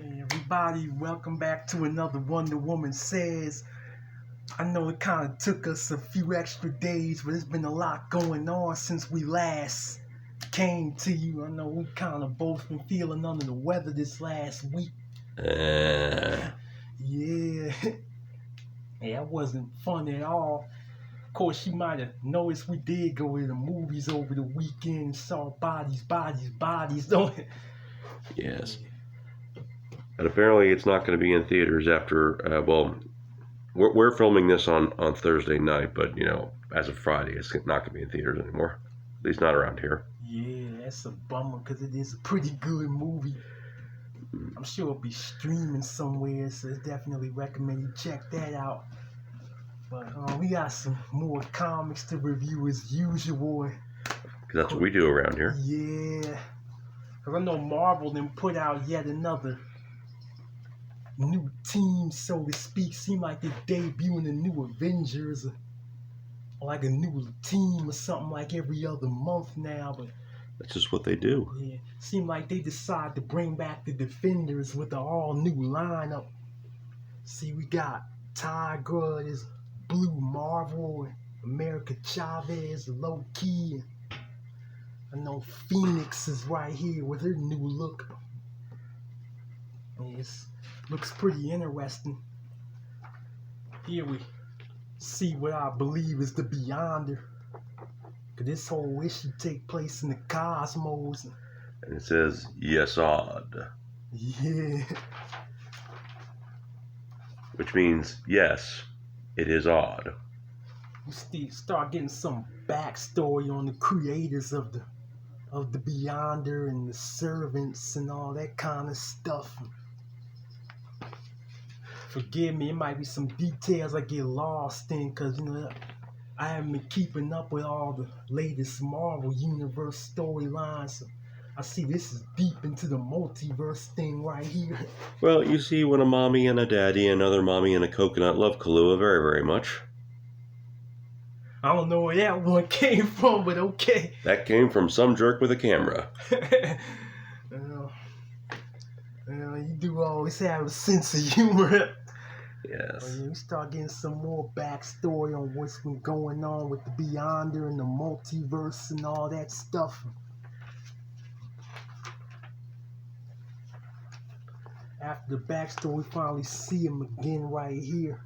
Hey everybody, welcome back to another Wonder Woman Says. I know it kind of took us a few extra days, but there's been a lot going on since we last came to you. I know we kind of both been feeling under the weather this last week. Yeah. Yeah, it wasn't fun at all. Of course, you might have noticed we did go to the movies over the weekend, saw bodies, don't it? Yes. And apparently it's not going to be in theaters after, we're filming this on Thursday night, but, as of Friday, it's not going to be in theaters anymore. At least not around here. Yeah, that's a bummer because it is a pretty good movie. I'm sure it'll be streaming somewhere, so it's definitely recommend you check that out. But we got some more comics to review as usual. Because that's what we do around here. Yeah. Because I know Marvel then put out yet another new team, so to speak. Seem like they're debuting a new Avengers, or like a new team or something like every other month now. But that's just what they do. Yeah, seem like they decide to bring back the Defenders with an all-new lineup. See, we got Tigra, this Blue Marvel, America Chavez, Low Key. I know Phoenix is right here with her new look. It looks pretty interesting. Here we see what I believe is the Beyonder. This whole issue take place in the cosmos. And it says, yes, odd. Yeah. Which means, yes, it is odd. We start getting some backstory on the creators of the Beyonder and the servants and all that kind of stuff. Forgive me, it might be some details I get lost in because, I haven't been keeping up with all the latest Marvel Universe storylines. So I see this is deep into the multiverse thing right here. Well, you see when a mommy and a daddy and another mommy and a coconut love Kahlua very, very much. I don't know where that one came from, but okay. That came from some jerk with a camera. You do always have a sense of humor. Yes. We start getting some more backstory on what's been going on with the Beyonder and the multiverse and all that stuff. After the backstory, we finally see him again right here.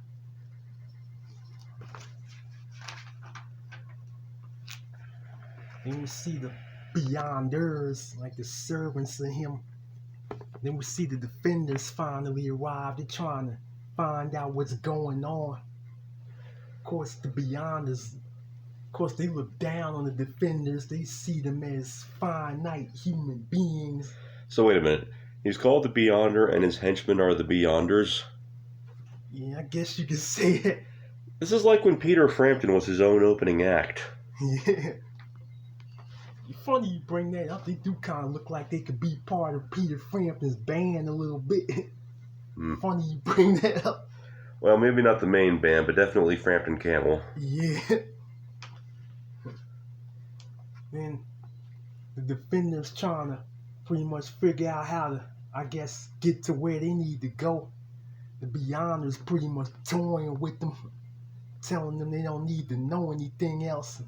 Then we see the Beyonders, like the servants of him. Then we see the Defenders finally arrive. They're trying to find out what's going on. Of course, the Beyonders, they look down on the Defenders. They see them as finite human beings. So wait a minute. He's called the Beyonder and his henchmen are the Beyonders? Yeah, I guess you could say that. This is like when Peter Frampton was his own opening act. Yeah. Funny you bring that up. They do kind of look like they could be part of Peter Frampton's band a little bit. Funny you bring that up. Well, maybe not the main band, but definitely Frampton Camel. Yeah. Then the Defenders trying to pretty much figure out how to, I guess, get to where they need to go. The Beyonders pretty much toying with them, telling them they don't need to know anything else.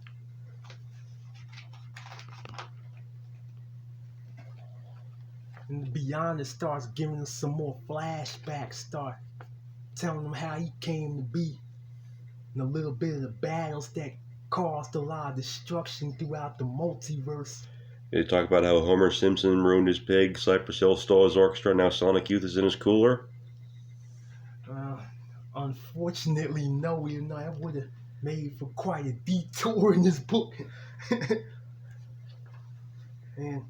And the Beyonder starts giving us some more flashbacks, start telling them how he came to be, and a little bit of the battles that caused a lot of destruction throughout the multiverse. They talk about how Homer Simpson ruined his pig, Cypress Hill stole his orchestra, now Sonic Youth is in his cooler? Unfortunately, no, even though that would have made for quite a detour in this book. And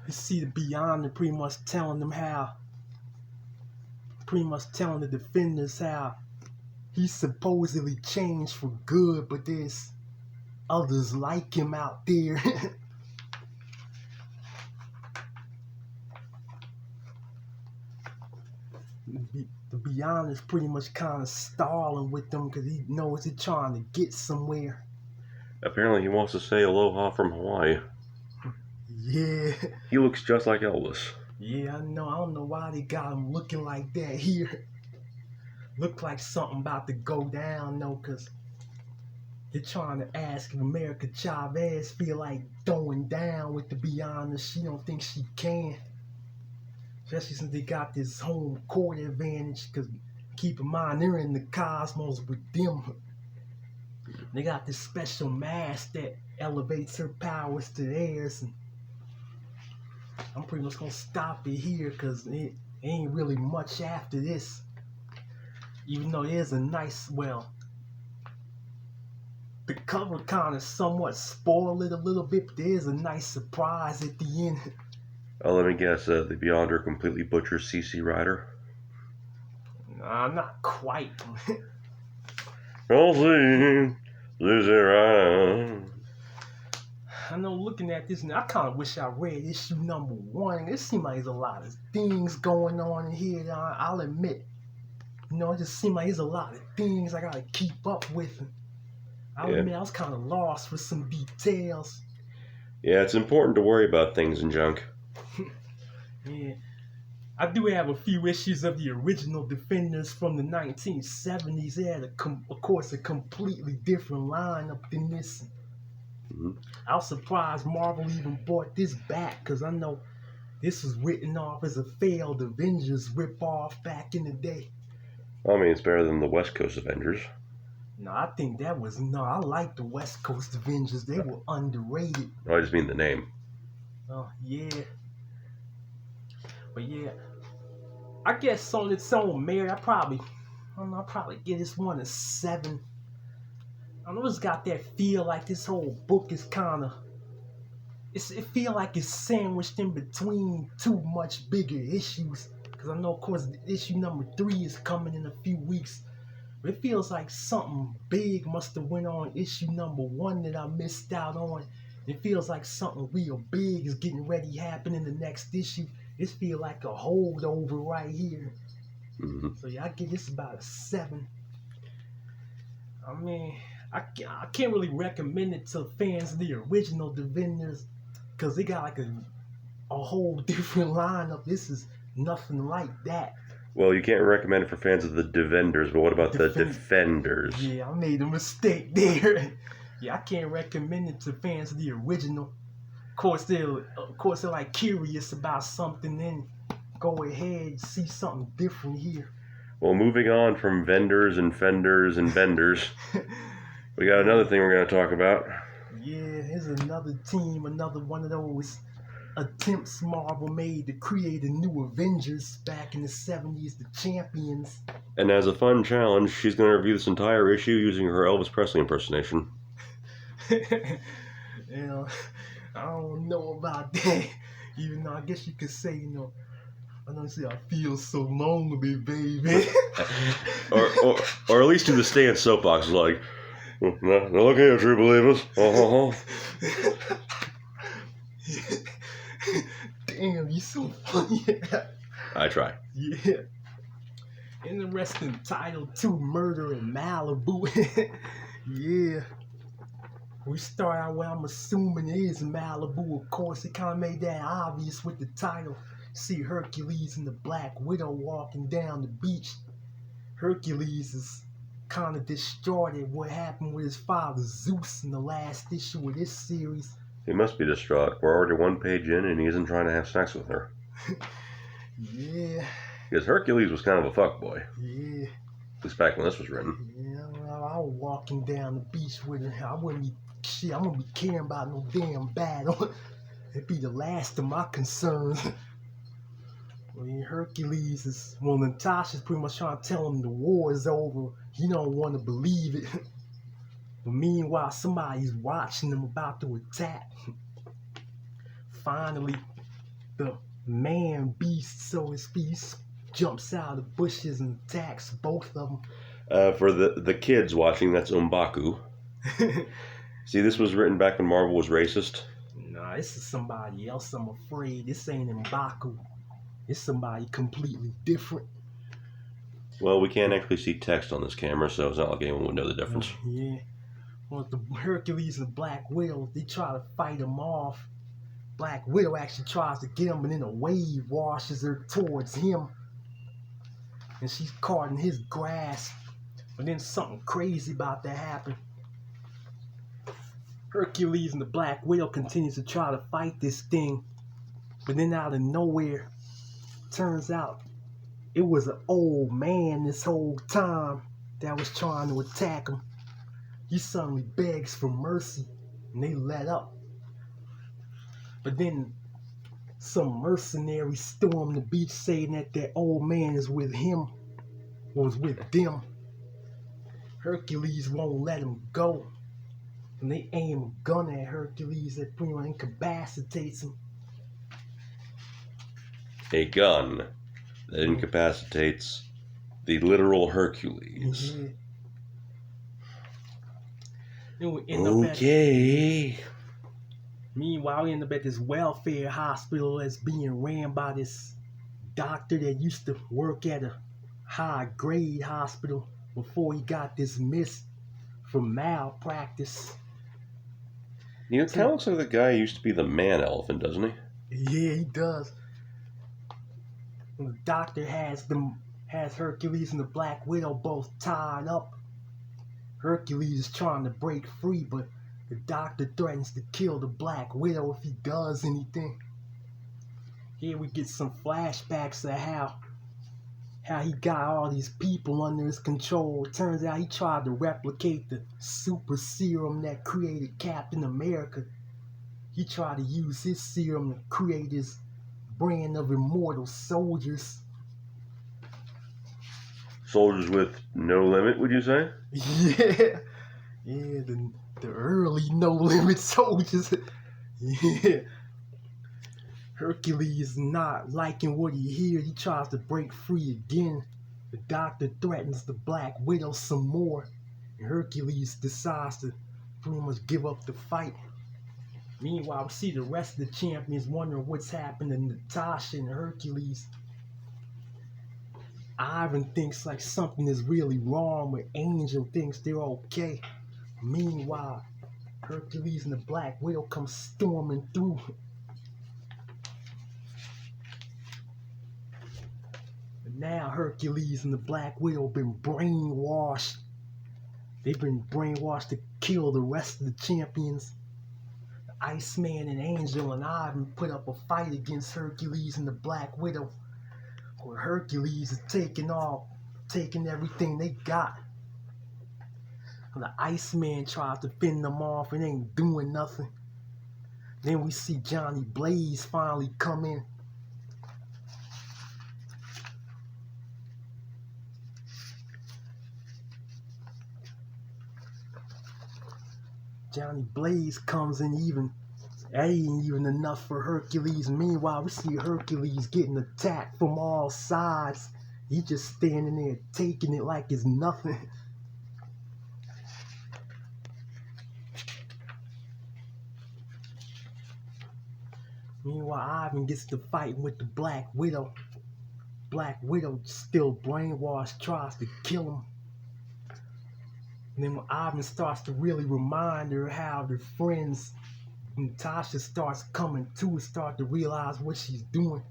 you see the Beyonder pretty much telling the Defenders how he supposedly changed for good, but there's others like him out there. The Beyonder's pretty much kind of stalling with them because he knows they're trying to get somewhere. Apparently he wants to say aloha from Hawaii. Yeah. He looks just like Elvis. Yeah, I know. I don't know why they got him looking like that here. Look like something about to go down, though, because they're trying to ask if America Chavez feel like throwing down with the be honest. She don't think she can. Especially since they got this home court advantage, because keep in mind, they're in the cosmos with them. They got this special mask that elevates her powers to theirs. And I'm pretty much going to stop it here, because it ain't really much after this. Even though there's a nice, well, the cover kind of somewhat spoiled it a little bit, but there's a nice surprise at the end. Oh, let me guess. The Beyonder completely butchers CC Rider. Nah, not quite. I'll see. Lose it right. I know looking at this now, I kind of wish I read issue number 1. It seems like there's a lot of things going on in here. I'll admit. You know, it just seems like there's a lot of things I gotta keep up with. I'll admit I was kind of lost for some details. Yeah, it's important to worry about things in junk. Yeah. I do have a few issues of the original Defenders from the 1970s. They had, of course, a completely different lineup than this. Mm-hmm. I was surprised Marvel even brought this back, because I know this was written off as a failed Avengers ripoff back in the day. I mean, it's better than the West Coast Avengers. No, I think that was, no, I like the West Coast Avengers. They were underrated. No, I just mean the name. Oh, yeah. But yeah, I guess on its own merit, I'll probably give this one a 7. I know it's got that feel like this whole book is kind of, it feel like it's sandwiched in between 2 much bigger issues. Because I know, of course, issue number 3 is coming in a few weeks. But it feels like something big must have went on issue number 1 that I missed out on. It feels like something real big is getting ready to happen in the next issue. This feels like a holdover right here. Mm-hmm. So yeah, I give this about a 7. I mean, I can't really recommend it to fans of the original Defenders, because they got like a whole different lineup. This is nothing like that. Well, you can't recommend it for fans of the Defenders, but what about the Defenders? Yeah, I made a mistake there. Yeah, I can't recommend it to fans of the original. Of course, they're like curious about something, then go ahead and see something different here. Well, moving on from vendors and fenders and vendors, we got another thing we're going to talk about. Yeah, here's another team, another one of those attempts Marvel made to create a new Avengers back in the 70s, the Champions. And as a fun challenge, she's going to review this entire issue using her Elvis Presley impersonation. You know, I don't know about that. Even though I guess you could say, you know, I don't say I feel so lonely, baby. or at least do the stand soapbox like, no, look here, true believers. Damn, you so funny. I try. Yeah. Interesting title too, Murder in Malibu. Yeah. We start out where I'm assuming it is Malibu. Of course, it kind of made that obvious with the title. See Hercules and the Black Widow walking down the beach. Hercules is kind of distraught at what happened with his father Zeus in the last issue of this series. He must be distraught. We're already 1 page in and he isn't trying to have sex with her. Yeah. Because Hercules was kind of a fuckboy. Yeah. At least back when this was written. Yeah, well, I was walking down the beach with her. I wouldn't be, shit, I wouldn't be caring about no damn battle. It'd be the last of my concerns. When Hercules is, well, Natasha's pretty much trying to tell him the war is over. He don't want to believe it. But meanwhile, somebody's watching them about to attack. Finally, the man-beast, so to speak, jumps out of the bushes and attacks both of them. For the kids watching, that's M'Baku. See, this was written back when Marvel was racist. Nah, this is somebody else, I'm afraid. This ain't M'Baku. It's somebody completely different. Well, we can't actually see text on this camera, so it's not like anyone would know the difference. Yeah. Well, the Hercules and the Black Widow, they try to fight him off. Black Widow actually tries to get him, but then a wave washes her towards him. And she's caught in his grasp. But then something crazy about to happen. Hercules and the Black Widow continues to try to fight this thing. But then out of nowhere, turns out it was an old man this whole time that was trying to attack him. He suddenly begs for mercy, and they let up. But then some mercenaries storm the beach saying that old man is with him, was with them. Hercules won't let him go. And they aim a gun at Hercules that pretty much incapacitates him. A gun that incapacitates the literal Hercules. Yeah. Then we end up Okay. Meanwhile, we end up at this welfare hospital that's being ran by this doctor that used to work at a high-grade hospital before he got dismissed for malpractice. You know, it kind of looks like the guy who used to be the man elephant, doesn't he? Yeah, he does. And the doctor has Hercules and the Black Widow both tied up. Hercules is trying to break free, but the doctor threatens to kill the Black Widow if he does anything. Here we get some flashbacks of how he got all these people under his control. It turns out he tried to replicate the super serum that created Captain America. He tried to use his serum to create his brand of immortal soldiers. Soldiers with no limit, would you say? Yeah. Yeah, the early No Limit soldiers. Yeah. Hercules not liking what he hears. He tries to break free again. The doctor threatens the Black Widow some more. And Hercules decides to pretty much give up the fight. Meanwhile, we see the rest of the champions wondering what's happened to Natasha and Hercules. Ivan thinks like something is really wrong, but Angel thinks they're okay. Meanwhile, Hercules and the Black Widow come storming through. And now Hercules and the Black Widow been brainwashed. They've been brainwashed to kill the rest of the champions. The Iceman and Angel and Ivan put up a fight against Hercules and the Black Widow, where Hercules is taking everything they got. And the Iceman tries to fend them off and ain't doing nothing. Then we see Johnny Blaze finally come in. Johnny Blaze comes in that ain't even enough for Hercules. Meanwhile, we see Hercules getting attacked from all sides. He just standing there taking it like it's nothing. Meanwhile, Ivan gets to fighting with the Black Widow. Black Widow, still brainwashed, tries to kill him. And then when Ivan starts to really remind her how their friends, Natasha starts coming to and start to realize what she's doing.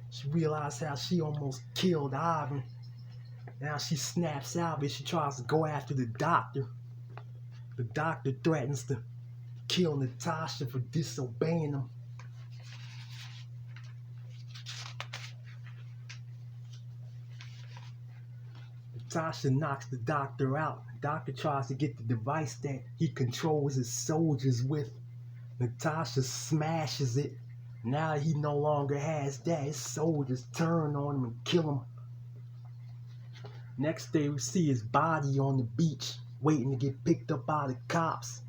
She realized how she almost killed Ivan. Now she snaps out, but she tries to go after the doctor. The doctor threatens to kill Natasha for disobeying him. Natasha knocks the doctor out. The doctor tries to get the device that he controls his soldiers with. Natasha smashes it. Now he no longer has that. His soldiers turn on him and kill him. Next day we see his body on the beach, waiting to get picked up by the cops.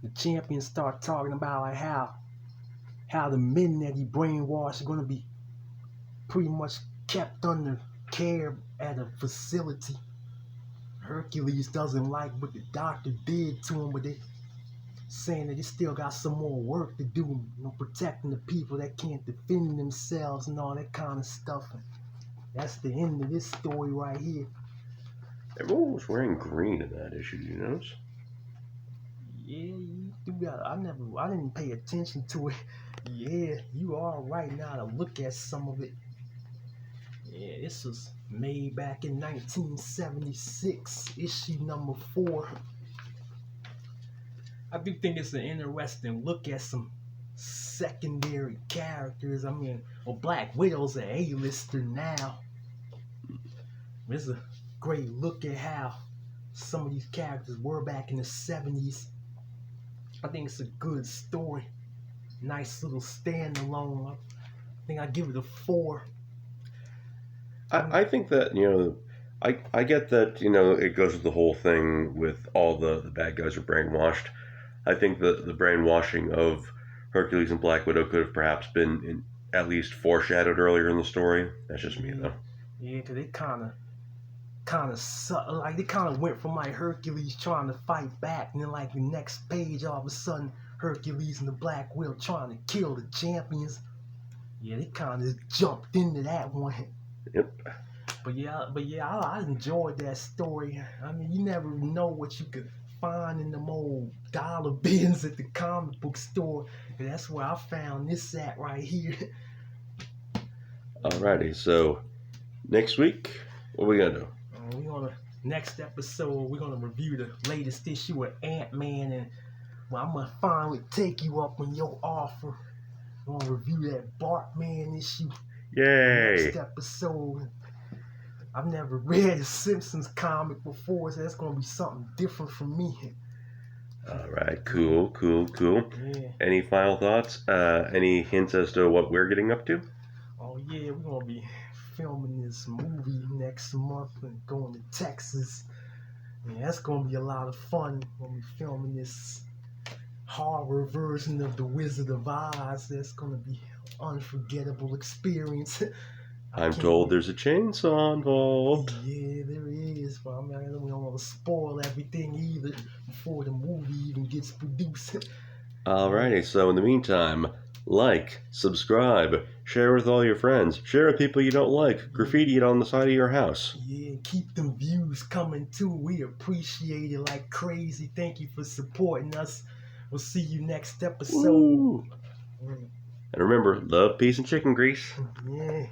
The champions start talking about like how the men that he brainwashed are going to be pretty much kept under care at a facility. Hercules doesn't like what the doctor did to him, but they saying that he still got some more work to do, protecting the people that can't defend themselves and all that kind of stuff. And that's the end of this story right here. Everyone was wearing green in that issue, you notice? Yeah, you got. I didn't pay attention to it. Yeah, you are right now to look at some of it. Yeah, this was made back in 1976, issue number 4. I do think it's an interesting look at some secondary characters. I mean, well, Black Widow's an A-lister now. It's a great look at how some of these characters were back in the 70s. I think it's a good story. Nice little standalone. I think I give it a 4. I think that, I get that, it goes with the whole thing with all the bad guys are brainwashed. I think that the brainwashing of Hercules and Black Widow could have perhaps been at least foreshadowed earlier in the story. That's just me, though. Yeah, because it kind of like they kind of went from like Hercules trying to fight back, and then like the next page, all of a sudden Hercules and the Black Widow trying to kill the champions. Yeah, they kind of jumped into that one. Yep. But yeah, I enjoyed that story. I mean, you never know what you could find in them old dollar bins at the comic book store. And that's where I found this at right here. Alrighty, so next week, what are we gonna do? Next episode, we're gonna review the latest issue of Ant-Man, and I'm gonna finally take you up on your offer. We're gonna review that Bartman issue. Yay! Next episode. I've never read a Simpsons comic before, so that's gonna be something different for me. Alright, cool. Yeah. Any final thoughts? Any hints as to what we're getting up to? Oh yeah, we're gonna be filming this movie next month and going to Texas. Yeah, that's gonna be a lot of fun when we filming this horror version of The Wizard of Oz. That's gonna be an unforgettable experience. I'm told there's a chainsaw involved. Yeah, there is, but I mean, we don't want to spoil everything either before the movie even gets produced. Alrighty, so in the meantime, like, subscribe, share with all your friends, share with people you don't like, graffiti it on the side of your house. Yeah, keep them views coming too. We appreciate it like crazy. Thank you for supporting us. We'll see you next episode. Woo. And remember, love, peace, and chicken grease. Yeah.